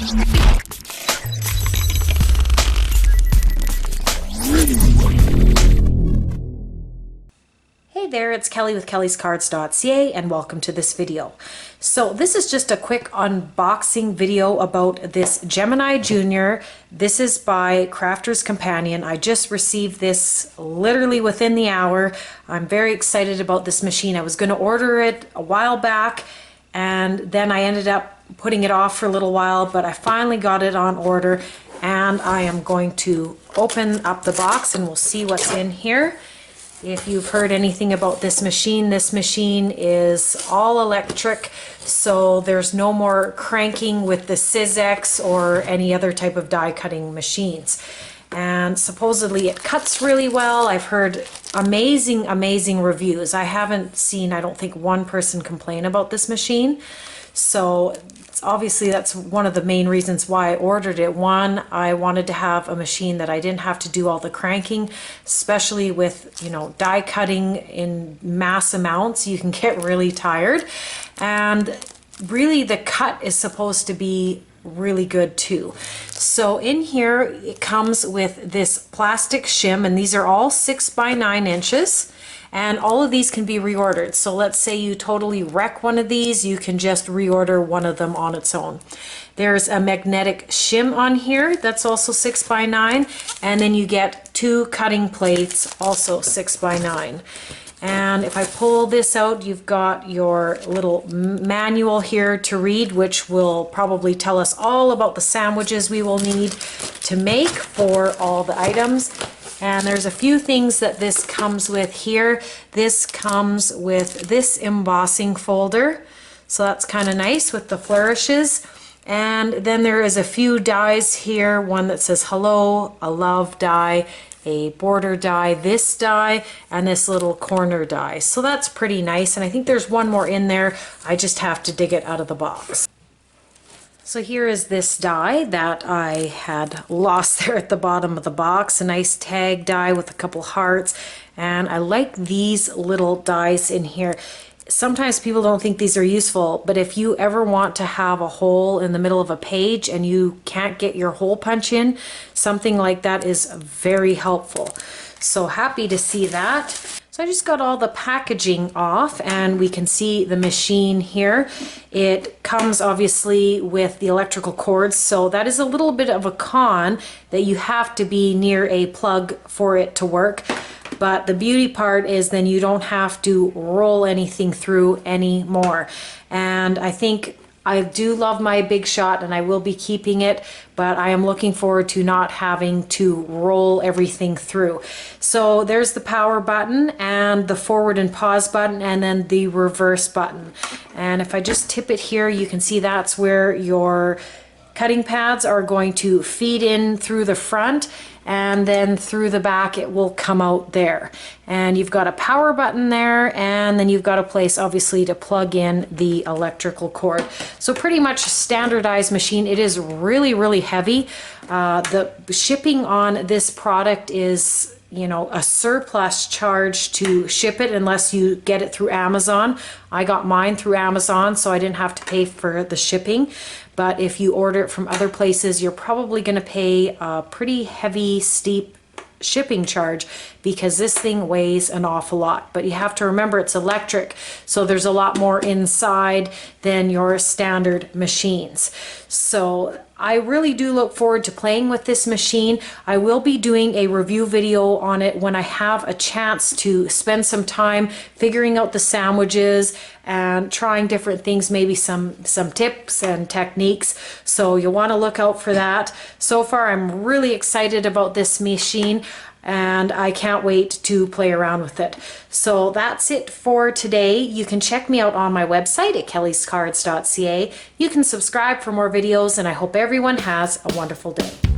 Hey there, it's Kelly with Kellyscards.ca and welcome to this video. So this is just a quick unboxing video about this Gemini Jr. This is by Crafter's Companion. I just received this literally within the hour. I'm very excited about this machine. I was going to order it a while back and then I ended up putting it off for a little while, but I finally got it on order and I am going to open up the box and we'll see what's in here. If you've heard anything about this machine is all electric, so there's no more cranking with the Syzex or any other type of die cutting machines. And supposedly it cuts really well. I've heard amazing reviews. I haven't seen, I don't think, one person complain about this machine. So obviously that's one of the main reasons why I ordered it. One, I wanted to have a machine that I didn't have to do all the cranking, especially with, you know, die cutting in mass amounts. You can get really tired. And really the cut is supposed to be really good too. So in here it comes with this plastic shim, and these are all 6 by 9 inches. And all of these can be reordered. So let's say you totally wreck one of these, you can just reorder one of them on its own. There's a magnetic shim on here that's also 6 by 9, and then you get 2 cutting plates, also 6 by 9. And if I pull this out, you've got your little manual here to read, which will probably tell us all about the sandwiches we will need to make for all the items. And there's a few things that this comes with here. This comes with this embossing folder. So that's kind of nice with the flourishes. And then there is a few dies here. One that says hello, a love die, a border die, this die, and this little corner die. So that's pretty nice. And I think there's one more in there. I just have to dig it out of the box. So here is this die that I had lost there at the bottom of the box, a nice tag die with a couple hearts, and I like these little dies in here. Sometimes people don't think these are useful, but if you ever want to have a hole in the middle of a page and you can't get your hole punch in, something like that is very helpful. So happy to see that. So I just got all the packaging off and we can see the machine here. It comes obviously with the electrical cords, so that is a little bit of a con that you have to be near a plug for it to work. But the beauty part is then you don't have to roll anything through anymore. And I think I do love my Big Shot and I will be keeping it, but I am looking forward to not having to roll everything through. So there's the power button and the forward and pause button and then the reverse button. And if I just tip it here, you can see that's where your cutting pads are going to feed in through the front, and then through the back it will come out there. And you've got a power button there, and then you've got a place obviously to plug in the electrical cord. So pretty much a standardized machine. It is really heavy. The shipping on this product is, you know, a surplus charge to ship it unless you get it through Amazon. I got mine through Amazon, so I didn't have to pay for the shipping. But if you order it from other places, you're probably going to pay a pretty heavy, steep shipping charge because this thing weighs an awful lot. But you have to remember it's electric, so there's a lot more inside than your standard machines. So I really do look forward to playing with this machine. I will be doing a review video on it when I have a chance to spend some time figuring out the sandwiches and trying different things, maybe some tips and techniques. So you'll want to look out for that. So far, I'm really excited about this machine and I can't wait to play around with it. So that's it for today. You can check me out on my website at Kellyscards.ca. You can subscribe for more videos, and I hope everyone has a wonderful day.